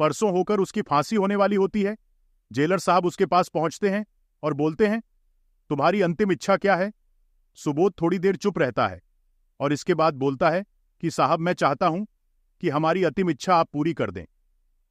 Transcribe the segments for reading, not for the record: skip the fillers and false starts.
परसों होकर उसकी फांसी होने वाली होती है। जेलर साहब उसके पास पहुंचते हैं और बोलते हैं, तुम्हारी अंतिम इच्छा क्या है? सुबोध थोड़ी देर चुप रहता है और इसके बाद बोलता है कि साहब, मैं चाहता हूं कि हमारी अंतिम इच्छा आप पूरी कर दें।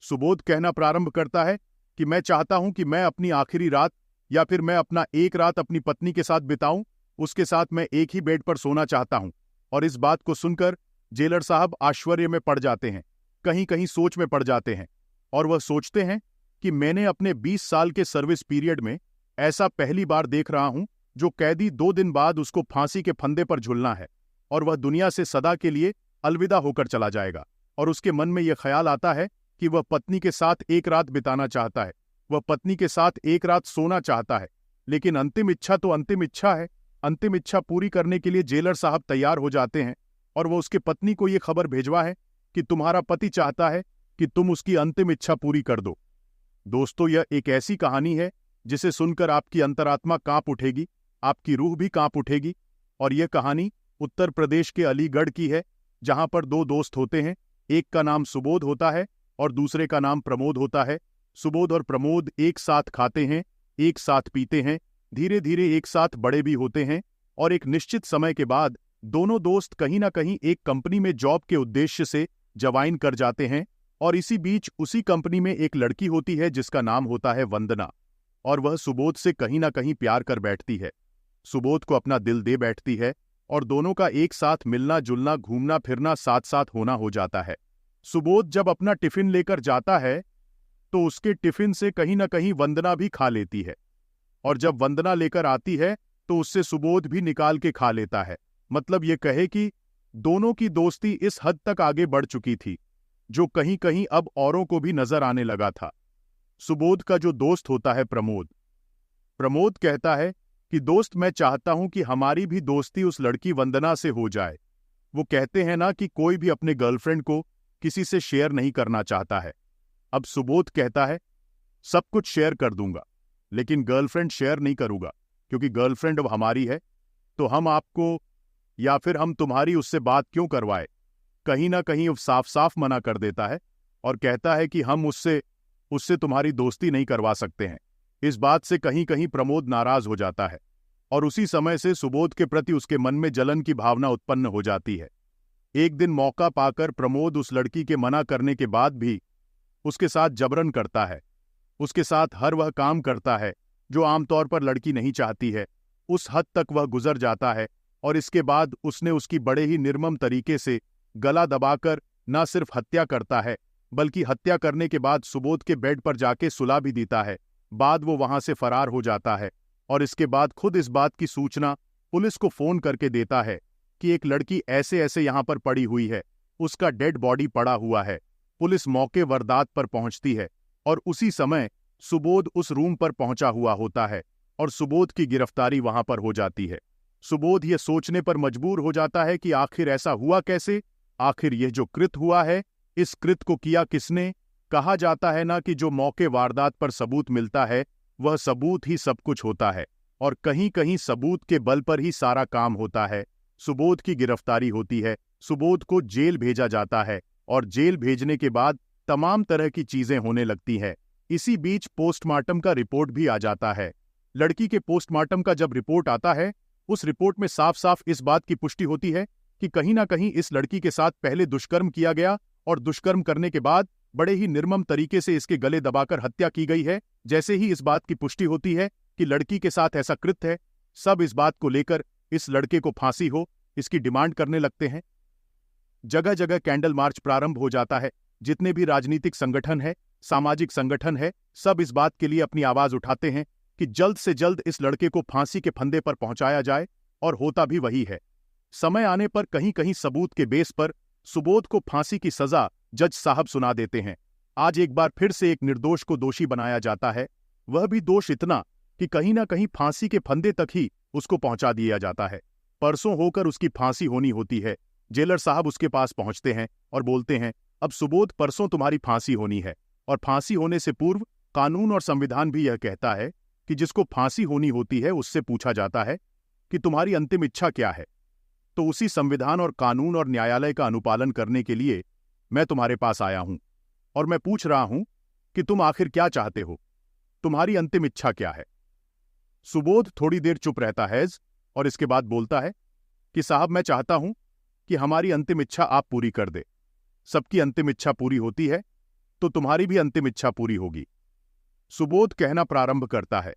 सुबोध कहना प्रारंभ करता है कि मैं चाहता हूं कि मैं अपनी आखिरी रात या फिर मैं अपना एक रात अपनी पत्नी के साथ बिताऊं, उसके साथ मैं एक ही बेड पर सोना चाहता हूं। और इस बात को सुनकर जेलर साहब आश्चर्य में पड़ जाते हैं, कहीं कहीं सोच में पड़ जाते हैं, और वह सोचते हैं कि मैंने अपने 20 साल के सर्विस पीरियड में ऐसा पहली बार देख रहा हूं जो कैदी 2 दिन बाद उसको फांसी के फंदे पर झूलना है और वह दुनिया से सदा के लिए अलविदा होकर चला जाएगा। और उसके मन में यह ख्याल आता है कि वह पत्नी के साथ एक रात बिताना चाहता है, वह पत्नी के साथ एक रात सोना चाहता है। लेकिन अंतिम इच्छा तो अंतिम इच्छा है। अंतिम इच्छा पूरी करने के लिए जेलर साहब तैयार हो जाते हैं और वह उसके पत्नी को यह खबर भेजवा है कि तुम्हारा पति चाहता है कि तुम उसकी अंतिम इच्छा पूरी कर दो। दोस्तों, यह एक ऐसी कहानी है जिसे सुनकर आपकी अंतरात्मा कांप उठेगी, आपकी रूह भी कांप उठेगी। और यह कहानी उत्तर प्रदेश के अलीगढ़ की है, जहां पर 2 दोस्त होते हैं। एक का नाम सुबोध होता है और दूसरे का नाम प्रमोद होता है। सुबोध और प्रमोद एक साथ खाते हैं, एक साथ पीते हैं, धीरे धीरे एक साथ बड़े भी होते हैं और एक निश्चित समय के बाद दोनों दोस्त कहीं ना कहीं एक कंपनी में जॉब के उद्देश्य से ज्वाइन कर जाते हैं। और इसी बीच उसी कंपनी में एक लड़की होती है जिसका नाम होता है वंदना, और वह सुबोध से कहीं ना कहीं प्यार कर बैठती है, सुबोध को अपना दिल दे बैठती है और दोनों का एक साथ मिलना जुलना, घूमना फिरना साथ साथ होना हो जाता है। सुबोध जब अपना टिफिन लेकर जाता है तो उसके टिफिन से कहीं ना कहीं वंदना भी खा लेती है, और जब वंदना लेकर आती है तो उससे सुबोध भी निकाल के खा लेता है। मतलब ये कहे कि दोनों की दोस्ती इस हद तक आगे बढ़ चुकी थी जो कहीं कहीं अब औरों को भी नजर आने लगा था। सुबोध का जो दोस्त होता है प्रमोद कहता है कि दोस्त, मैं चाहता हूं कि हमारी भी दोस्ती उस लड़की वंदना से हो जाए। वो कहते हैं ना कि कोई भी अपने गर्लफ्रेंड को किसी से शेयर नहीं करना चाहता है। अब सुबोध कहता है, सब कुछ शेयर कर दूंगा लेकिन गर्लफ्रेंड शेयर नहीं करूंगा, क्योंकि गर्लफ्रेंड अब हमारी है, तो हम आपको या फिर हम तुम्हारी उससे बात क्यों करवाए। कहीं ना कहीं वो साफ साफ मना कर देता है और कहता है कि हम उससे तुम्हारी दोस्ती नहीं करवा सकते हैं। इस बात से कहीं कहीं प्रमोद नाराज हो जाता है और उसी समय से सुबोध के प्रति उसके मन में जलन की भावना उत्पन्न हो जाती है। एक दिन मौका पाकर प्रमोद उस लड़की के मना करने के बाद भी उसके साथ जबरन करता है, उसके साथ हर वह काम करता है जो आमतौर पर लड़की नहीं चाहती है। उस हद तक वह गुजर जाता है और इसके बाद उसने उसकी बड़े ही निर्मम तरीके से गला दबाकर न सिर्फ हत्या करता है, बल्कि हत्या करने के बाद सुबोध के बेड पर जाके सुला भी देता है। बाद वो वहां से फरार हो जाता है और इसके बाद खुद इस बात की सूचना पुलिस को फोन करके देता है कि एक लड़की ऐसे ऐसे यहां पर पड़ी हुई है, उसका डेड बॉडी पड़ा हुआ है। पुलिस मौके वारदात पर पहुंचती है और उसी समय सुबोध उस रूम पर पहुंचा हुआ होता है और सुबोध की गिरफ्तारी वहां पर हो जाती है। सुबोध यह सोचने पर मजबूर हो जाता है कि आखिर ऐसा हुआ कैसे, आखिर यह जो कृत हुआ है इस कृत को किया किसने। कहा जाता है ना कि जो मौके वारदात पर सबूत मिलता है वह सबूत ही सब कुछ होता है, और कहीं कहीं सबूत के बल पर ही सारा काम होता है। सुबोध की गिरफ्तारी होती है, सुबोध को जेल भेजा जाता है और जेल भेजने के बाद तमाम तरह की चीजें होने लगती हैं। इसी बीच पोस्टमार्टम का रिपोर्ट भी आ जाता है। लड़की के पोस्टमार्टम का जब रिपोर्ट आता है, उस रिपोर्ट में साफ साफ इस बात की पुष्टि होती है कि कहीं ना कहीं इस लड़की के साथ पहले दुष्कर्म किया गया और दुष्कर्म करने के बाद बड़े ही निर्मम तरीके से इसके गले दबाकर हत्या की गई है। जैसे ही इस बात की पुष्टि होती है कि लड़की के साथ ऐसा कृत्य है, सब इस बात को लेकर इस लड़के को फांसी हो इसकी डिमांड करने लगते हैं। जगह जगह कैंडल मार्च प्रारंभ हो जाता है। जितने भी राजनीतिक संगठन है, सामाजिक संगठन है, सब इस बात के लिए अपनी आवाज उठाते हैं कि जल्द से जल्द इस लड़के को फांसी के फंदे पर पहुंचाया जाए, और होता भी वही है। समय आने पर कहीं कहीं सबूत के बेस पर सुबोध को फांसी की सजा जज साहब सुना देते हैं। आज एक बार फिर से एक निर्दोष को दोषी बनाया जाता है, वह भी दोष इतना कि कहीं ना कहीं फांसी के फंदे तक ही उसको पहुंचा दिया जाता है। परसों होकर उसकी फांसी होनी होती है। जेलर साहब उसके पास पहुंचते हैं और बोलते हैं, अब सुबोध, परसों तुम्हारी फांसी होनी है, और फांसी होने से पूर्व कानून और संविधान भी यह कहता है कि जिसको फांसी होनी होती है उससे पूछा जाता है कि तुम्हारी अंतिम इच्छा क्या है। तो उसी संविधान और कानून और न्यायालय का अनुपालन करने के लिए मैं तुम्हारे पास आया हूं। और मैं पूछ रहा हूं कि तुम आखिर क्या चाहते हो, तुम्हारी अंतिम इच्छा क्या है। सुबोध थोड़ी देर चुप रहता है और इसके बाद बोलता है कि साहब, मैं चाहता हूं कि हमारी अंतिम इच्छा आप पूरी कर दे। सबकी अंतिम इच्छा पूरी होती है तो तुम्हारी भी अंतिम इच्छा पूरी होगी। सुबोध कहना प्रारंभ करता है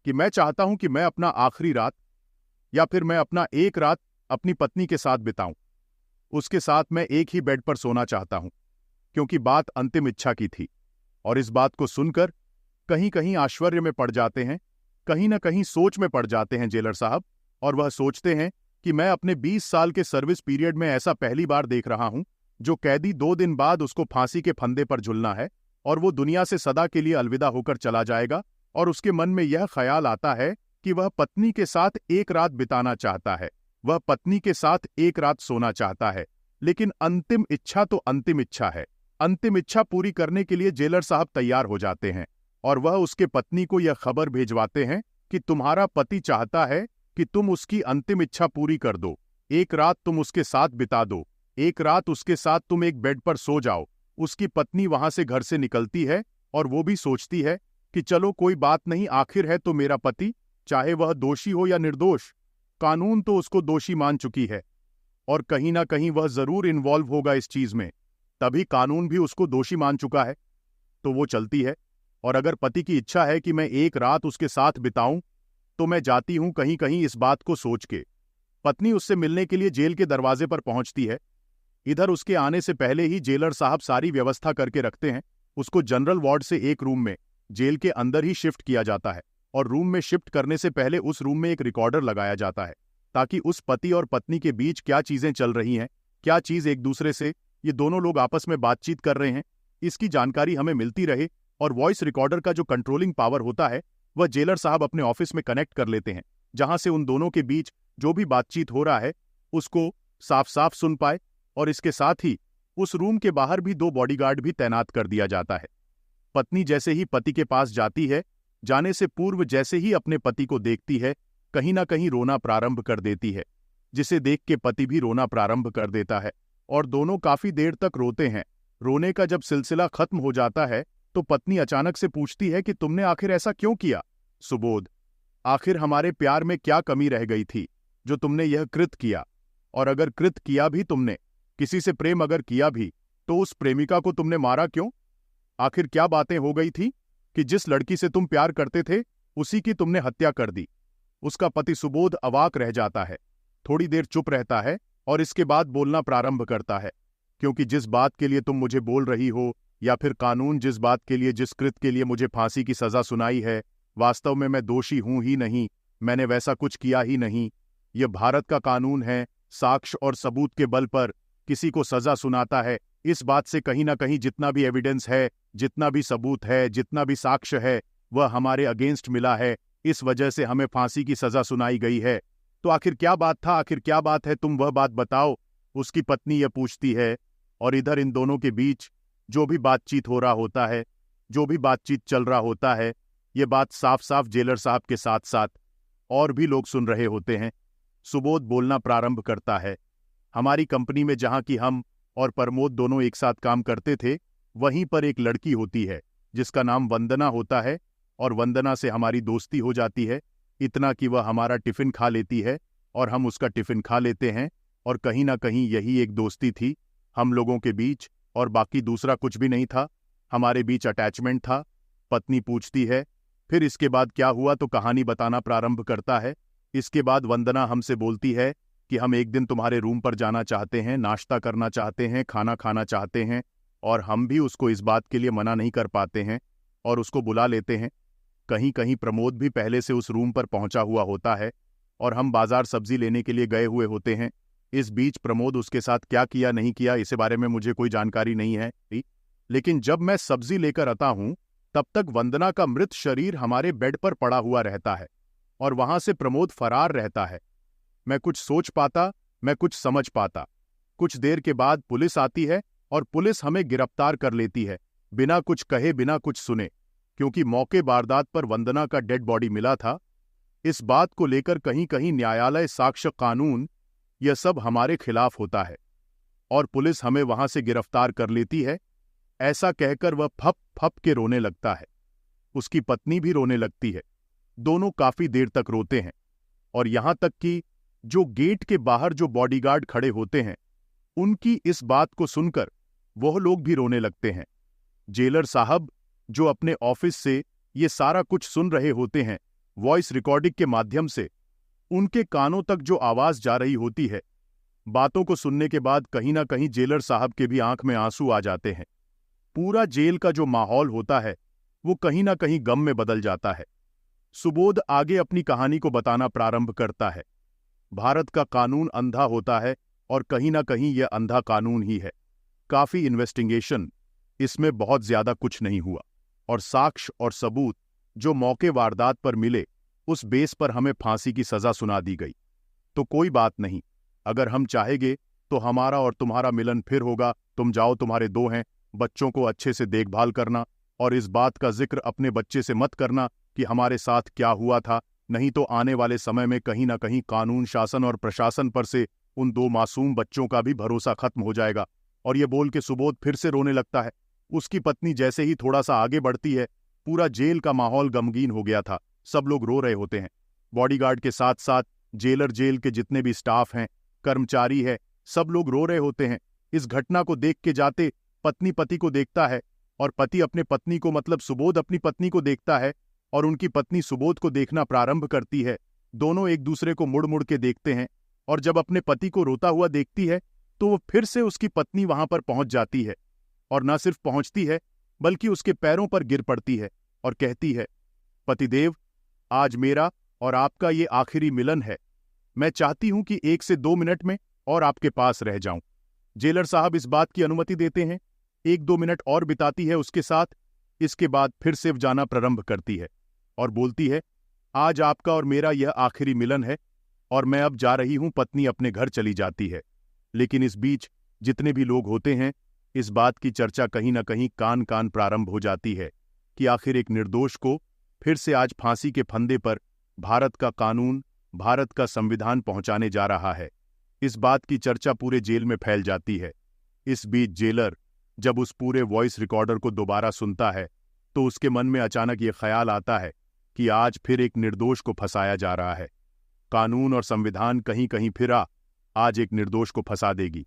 कि मैं चाहता हूं कि मैं अपना आखिरी रात या फिर मैं अपना एक रात अपनी पत्नी के साथ बिताऊं। उसके साथ मैं एक ही बेड पर सोना चाहता हूं, क्योंकि बात अंतिम इच्छा की थी। और इस बात को सुनकर कहीं कहीं आश्चर्य में पड़ जाते हैं, कहीं ना कहीं सोच में पड़ जाते हैं जेलर साहब, और वह सोचते हैं कि मैं अपने 20 साल के सर्विस पीरियड में ऐसा पहली बार देख रहा हूं जो कैदी 2 दिन बाद उसको फांसी के फंदे पर झुलना है और वो दुनिया से सदा के लिए अलविदा होकर चला जाएगा, और उसके मन में यह ख्याल आता है कि वह पत्नी के साथ एक रात बिताना चाहता है, वह पत्नी के साथ एक रात सोना चाहता है। लेकिन अंतिम इच्छा तो अंतिम इच्छा है। अंतिम इच्छा पूरी करने के लिए जेलर साहब तैयार हो जाते हैं और वह उसके पत्नी को यह खबर भेजवाते हैं कि तुम्हारा पति चाहता है कि तुम उसकी अंतिम इच्छा पूरी कर दो, एक रात तुम उसके साथ बिता दो, एक रात उसके साथ तुम एक बेड पर सो जाओ। उसकी पत्नी वहां से घर से निकलती है और वो भी सोचती है कि चलो कोई बात नहीं, आखिर है तो मेरा पति, चाहे वह दोषी हो या निर्दोष, कानून तो उसको दोषी मान चुकी है और कहीं ना कहीं वह जरूर इन्वॉल्व होगा इस चीज में, तभी कानून भी उसको दोषी मान चुका है। तो वो चलती है और अगर पति की इच्छा है कि मैं एक रात उसके साथ बिताऊं तो मैं जाती हूं, कहीं कहीं इस बात को सोच के। पत्नी उससे मिलने के लिए जेल के दरवाजे पर पहुंचती है। इधर उसके आने से पहले ही जेलर साहब सारी व्यवस्था करके रखते हैं। उसको जनरल वार्ड से एक रूम में जेल के अंदर ही शिफ्ट किया जाता है और रूम में शिफ्ट करने से पहले उस रूम में एक रिकॉर्डर लगाया जाता है ताकि उस पति और पत्नी के बीच क्या चीजें चल रही हैं, क्या चीज एक दूसरे से ये दोनों लोग आपस में बातचीत कर रहे हैं, इसकी जानकारी हमें मिलती रहे। और वॉइस रिकॉर्डर का जो कंट्रोलिंग पावर होता है वह जेलर साहब अपने ऑफिस में कनेक्ट कर लेते हैं, जहां से उन दोनों के बीच जो भी बातचीत हो रहा है उसको साफ साफ सुन पाए। और इसके साथ ही उस रूम के बाहर भी 2 बॉडीगार्ड भी तैनात कर दिया जाता है। पत्नी जैसे ही पति के पास जाती है, जाने से पूर्व जैसे ही अपने पति को देखती है, कहीं ना कहीं रोना प्रारंभ कर देती है, जिसे देख के पति भी रोना प्रारंभ कर देता है और दोनों काफी देर तक रोते हैं। रोने का जब सिलसिला खत्म हो जाता है तो पत्नी अचानक से पूछती है कि तुमने आखिर ऐसा क्यों किया सुबोध? आखिर हमारे प्यार में क्या कमी रह गई थी जो तुमने यह कृत किया? और अगर कृत किया भी तुमने, किसी से प्रेम अगर किया भी, तो उस प्रेमिका को तुमने मारा क्यों? आखिर क्या बातें हो गई थी कि जिस लड़की से तुम प्यार करते थे उसी की तुमने हत्या कर दी? उसका पति सुबोध अवाक रह जाता है, थोड़ी देर चुप रहता है और इसके बाद बोलना प्रारंभ करता है, क्योंकि जिस बात के लिए तुम मुझे बोल रही हो या फिर कानून जिस बात के लिए, जिस कृत के लिए मुझे फांसी की सजा सुनाई है, वास्तव में मैं दोषी हूं ही नहीं, मैंने वैसा कुछ किया ही नहीं। यह भारत का कानून है, साक्ष्य और सबूत के बल पर किसी को सजा सुनाता है। इस बात से कहीं ना कहीं जितना भी एविडेंस है, जितना भी सबूत है, जितना भी साक्ष्य है, वह हमारे अगेंस्ट मिला है, इस वजह से हमें फांसी की सजा सुनाई गई है। तो आखिर क्या बात था, आखिर क्या बात है, तुम वह बात बताओ, उसकी पत्नी यह पूछती है। और इधर इन दोनों के बीच जो भी बातचीत हो रहा होता है, जो भी बातचीत चल रहा होता है, ये बात साफ साफ जेलर साहब के साथ साथ और भी लोग सुन रहे होते हैं। सुबोध बोलना प्रारंभ करता है, हमारी कंपनी में जहां कि हम और प्रमोद दोनों एक साथ काम करते थे, वहीं पर एक लड़की होती है जिसका नाम वंदना होता है और वंदना से हमारी दोस्ती हो जाती है, इतना कि वह हमारा टिफिन खा लेती है और हम उसका टिफिन खा लेते हैं। और कहीं ना कहीं यही एक दोस्ती थी हम लोगों के बीच और बाकी दूसरा कुछ भी नहीं था, हमारे बीच अटैचमेंट था। पत्नी पूछती है फिर इसके बाद क्या हुआ, तो कहानी बताना प्रारंभ करता है। इसके बाद वंदना हमसे बोलती है कि हम एक दिन तुम्हारे रूम पर जाना चाहते हैं, नाश्ता करना चाहते हैं, खाना खाना चाहते हैं, और हम भी उसको इस बात के लिए मना नहीं कर पाते हैं और उसको बुला लेते हैं। कहीं कहीं प्रमोद भी पहले से उस रूम पर पहुंचा हुआ होता है और हम बाजार सब्जी लेने के लिए गए हुए होते हैं। इस बीच प्रमोद उसके साथ क्या किया नहीं किया इस बारे में मुझे कोई जानकारी नहीं है, लेकिन जब मैं सब्जी लेकर आता हूं तब तक वंदना का मृत शरीर हमारे बेड पर पड़ा हुआ रहता है और वहां से प्रमोद फरार रहता है। मैं कुछ सोच पाता, मैं कुछ समझ पाता। कुछ देर के बाद पुलिस आती है और पुलिस हमें गिरफ्तार कर लेती है, बिना कुछ कहे, बिना कुछ सुने, क्योंकि मौके वारदात पर वंदना का डेड बॉडी मिला था। इस बात को लेकर कहीं कहीं न्यायालय, साक्ष्य, कानून, यह सब हमारे खिलाफ होता है और पुलिस हमें वहां से गिरफ्तार कर लेती है ऐसा कहकर वह फप फप के रोने लगता है। उसकी पत्नी भी रोने लगती है। दोनों काफी देर तक रोते हैं और यहां तक कि जो गेट के बाहर जो बॉडीगार्ड खड़े होते हैं उनकी इस बात को सुनकर वह लोग भी रोने लगते हैं। जेलर साहब जो अपने ऑफिस से ये सारा कुछ सुन रहे होते हैं, वॉइस रिकॉर्डिंग के माध्यम से उनके कानों तक जो आवाज जा रही होती है, बातों को सुनने के बाद कहीं ना कहीं जेलर साहब के भी आंख में आंसू आ जाते हैं। पूरा जेल का जो माहौल होता है वो कहीं ना कहीं गम में बदल जाता है। सुबोध आगे अपनी कहानी को बताना प्रारंभ करता है। भारत का कानून अंधा होता है और कहीं ना कहीं यह अंधा कानून ही है। काफी इन्वेस्टिगेशन, इसमें बहुत ज्यादा कुछ नहीं हुआ और साक्ष्य और सबूत जो मौके वारदात पर मिले उस बेस पर हमें फांसी की सजा सुना दी गई। तो कोई बात नहीं, अगर हम चाहेंगे तो हमारा और तुम्हारा मिलन फिर होगा। तुम जाओ, तुम्हारे दो हैं, बच्चों को अच्छे से देखभाल करना और इस बात का जिक्र अपने बच्चे से मत करना कि हमारे साथ क्या हुआ था, नहीं तो आने वाले समय में कहीं ना कहीं कानून, शासन और प्रशासन पर से उन दो मासूम बच्चों का भी भरोसा खत्म हो जाएगा। और ये बोल के सुबोध फिर से रोने लगता है। उसकी पत्नी जैसे ही थोड़ा सा आगे बढ़ती है, पूरा जेल का माहौल गमगीन हो गया था। सब लोग रो रहे होते हैं। बॉडीगार्ड के साथ साथ जेलर, जेल के जितने भी स्टाफ हैं, कर्मचारी है, सब लोग रो रहे होते हैं। इस घटना को देख के जाते पत्नी पति को देखता है और पति अपने पत्नी को, मतलब सुबोध अपनी पत्नी को देखता है और उनकी पत्नी सुबोध को देखना प्रारंभ करती है। दोनों एक दूसरे को मुड़ मुड़ के देखते हैं और जब अपने पति को रोता हुआ देखती है तो वो फिर से उसकी पत्नी वहां पर पहुंच जाती है और न सिर्फ पहुंचती है बल्कि उसके पैरों पर गिर पड़ती है और कहती है, पतिदेव, आज मेरा और आपका ये आखिरी मिलन है। मैं चाहती हूं कि 1 से 2 मिनट में और आपके पास रह जाऊं। जेलर साहब इस बात की अनुमति देते हैं। 1-2 मिनट और बिताती है उसके साथ। इसके बाद फिर से जाना प्रारंभ करती है और बोलती है, आज आपका और मेरा यह आखिरी मिलन है और मैं अब जा रही हूं। पत्नी अपने घर चली जाती है। लेकिन इस बीच जितने भी लोग होते हैं, इस बात की चर्चा कहीं ना कहीं कान कान प्रारंभ हो जाती है कि आखिर एक निर्दोष को फिर से आज फांसी के फंदे पर भारत का कानून, भारत का संविधान पहुंचाने जा रहा है। इस बात की चर्चा पूरे जेल में फैल जाती है। इस बीच जेलर जब उस पूरे वॉइस रिकॉर्डर को दोबारा सुनता है तो उसके मन में अचानक ये ख्याल आता है कि आज फिर एक निर्दोष को फंसाया जा रहा है। कानून और संविधान कहीं कहीं फिर आज एक निर्दोष को फंसा देगी।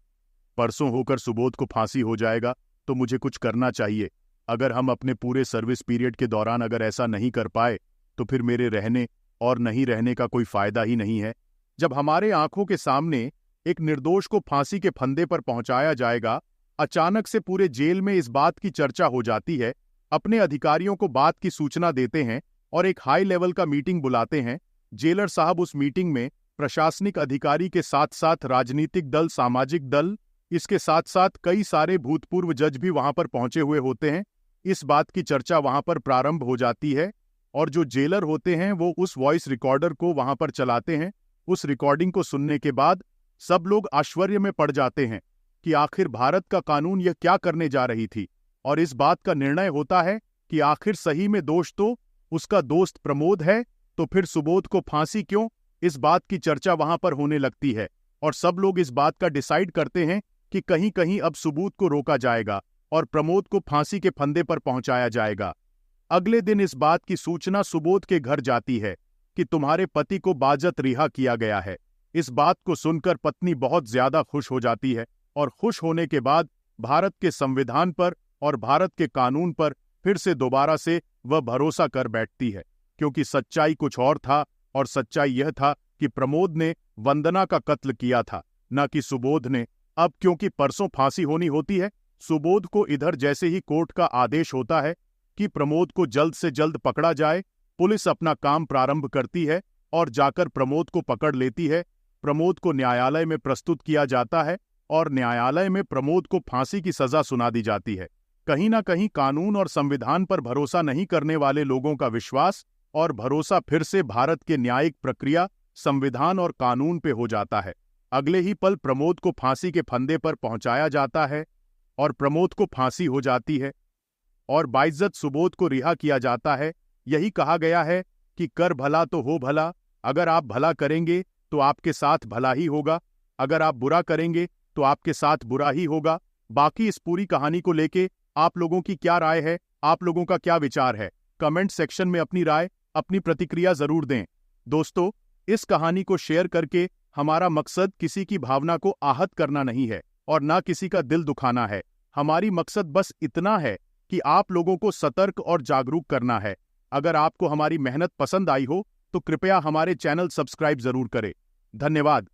परसों होकर सुबोध को फांसी हो जाएगा तो मुझे कुछ करना चाहिए। अगर हम अपने पूरे सर्विस पीरियड के दौरान अगर ऐसा नहीं कर पाए तो फिर मेरे रहने और नहीं रहने का कोई फायदा ही नहीं है। जब हमारे आंखों के सामने एक निर्दोष को फांसी के फंदे पर पहुंचाया जाएगा, अचानक से पूरे जेल में इस बात की चर्चा हो जाती है। अपने अधिकारियों को बात की सूचना देते हैं और एक हाई लेवल का मीटिंग बुलाते हैं। जेलर साहब उस मीटिंग में प्रशासनिक अधिकारी के साथ साथ राजनीतिक दल, सामाजिक दल, इसके साथ साथ कई सारे भूतपूर्व जज भी वहां पर पहुंचे हुए होते हैं। इस बात की चर्चा वहां पर प्रारंभ हो जाती है और जो जेलर होते हैं वो उस वॉइस रिकॉर्डर को वहां पर चलाते हैं। उस रिकॉर्डिंग को सुनने के बाद सब लोग आश्चर्य में पड़ जाते हैं कि आखिर भारत का कानून यह क्या करने जा रही थी। और इस बात का निर्णय होता है कि आखिर सही में दोष तो उसका दोस्त प्रमोद है, तो फिर सुबोध को फांसी क्यों। इस बात की चर्चा वहां पर होने लगती है और सब लोग इस बात का डिसाइड करते हैं कि कहीं कहीं अब सुबोध को रोका जाएगा और प्रमोद को फांसी के फंदे पर पहुंचाया जाएगा। अगले दिन इस बात की सूचना सुबोध के घर जाती है कि तुम्हारे पति को बाजत रिहा किया गया है। इस बात को सुनकर पत्नी बहुत ज्यादा खुश हो जाती है और खुश होने के बाद भारत के संविधान पर और भारत के कानून पर फिर से दोबारा से वह भरोसा कर बैठती है, क्योंकि सच्चाई कुछ और था और सच्चाई यह था कि प्रमोद ने वंदना का कत्ल किया था, न कि सुबोध ने। अब क्योंकि परसों फांसी होनी होती है, सुबोध को इधर जैसे ही कोर्ट का आदेश होता है कि प्रमोद को जल्द से जल्द पकड़ा जाए, पुलिस अपना काम प्रारंभ करती है और जाकर प्रमोद को पकड़ लेती है। प्रमोद को न्यायालय में प्रस्तुत किया जाता है और न्यायालय में प्रमोद को फांसी की सजा सुना दी जाती है। कहीं ना कहीं कानून और संविधान पर भरोसा नहीं करने वाले लोगों का विश्वास और भरोसा फिर से भारत के न्यायिक प्रक्रिया, संविधान और कानून पे हो जाता है। अगले ही पल प्रमोद को फांसी के फंदे पर पहुंचाया जाता है और प्रमोद को फांसी हो जाती है और बाइज्जत सुबोध को रिहा किया जाता है। यही कहा गया है कि कर भला तो हो भला। अगर आप भला करेंगे तो आपके साथ भला ही होगा, अगर आप बुरा करेंगे तो आपके साथ बुरा ही होगा। बाकी इस पूरी कहानी को लेके आप लोगों की क्या राय है? आप लोगों का क्या विचार है? कमेंट सेक्शन में अपनी राय, अपनी प्रतिक्रिया जरूर दें। दोस्तों, इस कहानी को शेयर करके हमारा मकसद किसी की भावना को आहत करना नहीं है और ना किसी का दिल दुखाना है। हमारी मकसद बस इतना है कि आप लोगों को सतर्क और जागरूक करना है। अगर आपको हमारी मेहनत पसंद आई हो तो कृपया हमारे चैनल सब्सक्राइब जरूर करें। धन्यवाद।